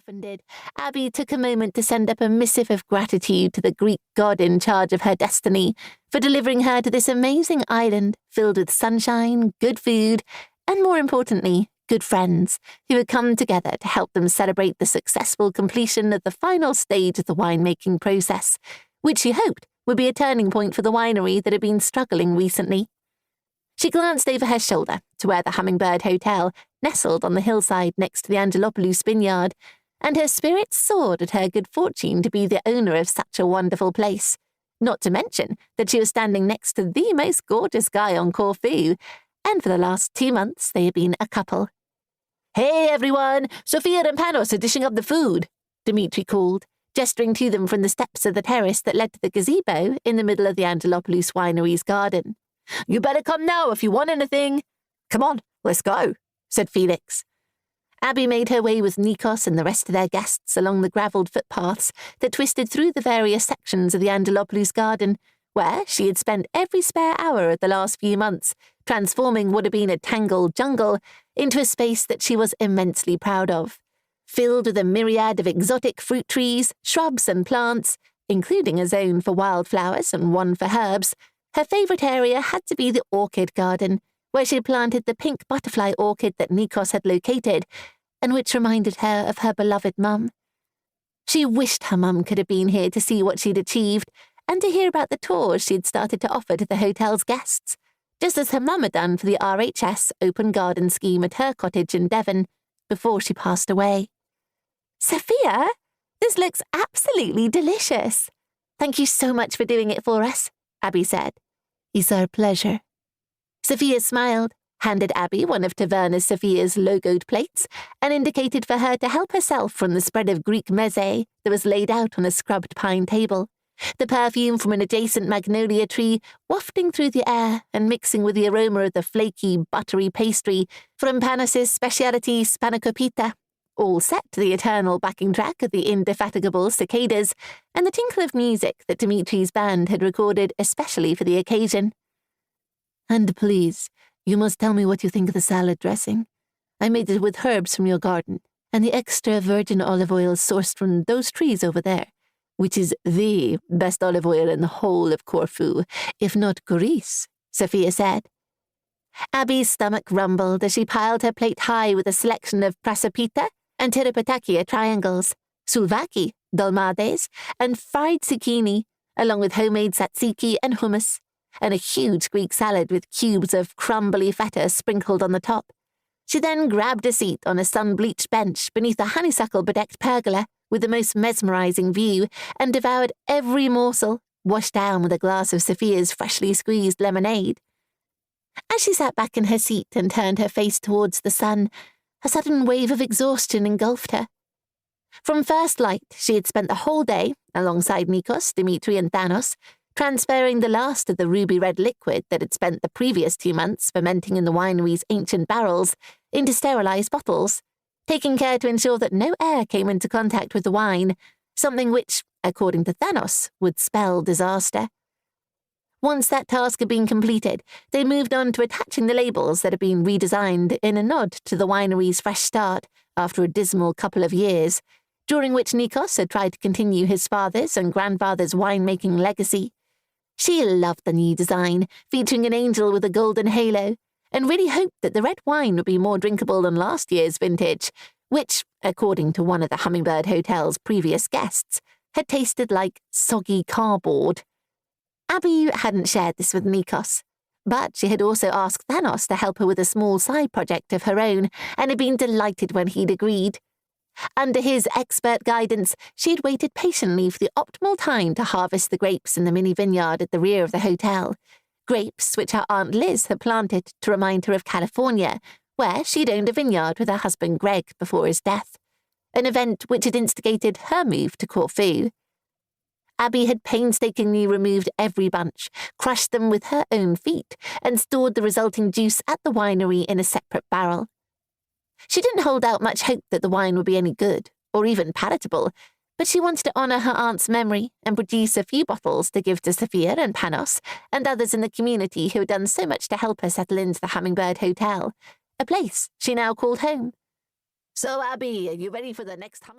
often did, Abbie took a moment to send up a missive of gratitude to the Greek god in charge of her destiny for delivering her to this amazing island filled with sunshine, good food, and more importantly, good friends who had come together to help them celebrate the successful completion of the final stage of the winemaking process, which she hoped would be a turning point for the winery that had been struggling recently. She glanced over her shoulder to where the Hummingbird Hotel nestled on the hillside next to the Angelopoulos vineyard, and her spirits soared at her good fortune to be the owner of such a wonderful place, not to mention that she was standing next to the most gorgeous guy on Corfu, and for the last 2 months they had been a couple. "Hey, everyone! Sophia and Panos are dishing up the food," Dimitri called, gesturing to them from the steps of the terrace that led to the gazebo in the middle of the Angelopoulos winery's garden. "You better come now if you want anything." "Come on, let's go," said Felix. Abbie made her way with Nikos and the rest of their guests along the gravelled footpaths that twisted through the various sections of the Angelopoulos garden, where she had spent every spare hour of the last few months, transforming what had been a tangled jungle into a space that she was immensely proud of, filled with a myriad of exotic fruit trees, shrubs and plants, including a zone for wildflowers and one for herbs. Her favourite area had to be the orchid garden, where she had planted the pink butterfly orchid that Nikos had located, and which reminded her of her beloved mum. She wished her mum could have been here to see what she'd achieved, and to hear about the tours she'd started to offer to the hotel's guests, just as her mum had done for the RHS open garden scheme at her cottage in Devon, before she passed away. "Sophia, this looks absolutely delicious. Thank you so much for doing it for us," Abbie said. "It's our pleasure." Sophia smiled, handed Abbie one of Taverna Sophia's logoed plates, and indicated for her to help herself from the spread of Greek meze that was laid out on a scrubbed pine table, the perfume from an adjacent magnolia tree wafting through the air and mixing with the aroma of the flaky, buttery pastry from Panos's speciality spanakopita, all set to the eternal backing track of the indefatigable cicadas and the tinkle of music that Dimitri's band had recorded especially for the occasion. "And please, you must tell me what you think of the salad dressing. I made it with herbs from your garden, and the extra virgin olive oil sourced from those trees over there, which is the best olive oil in the whole of Corfu, if not Greece," Sophia said. Abbie's stomach rumbled as she piled her plate high with a selection of prasopita and tirapatakia triangles, souvlaki, dolmades, and fried zucchini, along with homemade tzatziki and hummus, and a huge Greek salad with cubes of crumbly feta sprinkled on the top. She then grabbed a seat on a sun-bleached bench beneath a honeysuckle-bedecked pergola with the most mesmerizing view and devoured every morsel, washed down with a glass of Sophia's freshly squeezed lemonade. As she sat back in her seat and turned her face towards the sun, a sudden wave of exhaustion engulfed her. From first light, she had spent the whole day, alongside Nikos, Dimitri and Thanos, transferring the last of the ruby-red liquid that had spent the previous 2 months fermenting in the winery's ancient barrels into sterilized bottles, taking care to ensure that no air came into contact with the wine, something which, according to Thanos, would spell disaster. Once that task had been completed, they moved on to attaching the labels that had been redesigned in a nod to the winery's fresh start after a dismal couple of years, during which Nikos had tried to continue his father's and grandfather's winemaking legacy. She loved the new design, featuring an angel with a golden halo, and really hoped that the red wine would be more drinkable than last year's vintage, which, according to one of the Hummingbird Hotel's previous guests, had tasted like soggy cardboard. Abbie hadn't shared this with Nikos, but she had also asked Thanos to help her with a small side project of her own, and had been delighted when he'd agreed. Under his expert guidance, she had waited patiently for the optimal time to harvest the grapes in the mini vineyard at the rear of the hotel, grapes which her Aunt Liz had planted to remind her of California, where she'd owned a vineyard with her husband Greg before his death, an event which had instigated her move to Corfu. Abbie had painstakingly removed every bunch, crushed them with her own feet, and stored the resulting juice at the winery in a separate barrel. She didn't hold out much hope that the wine would be any good, or even palatable, but she wanted to honour her aunt's memory and produce a few bottles to give to Sophia and Panos and others in the community who had done so much to help her settle into the Hummingbird Hotel, a place she now called home. "So, Abbie, are you ready for the next Hummingbird?"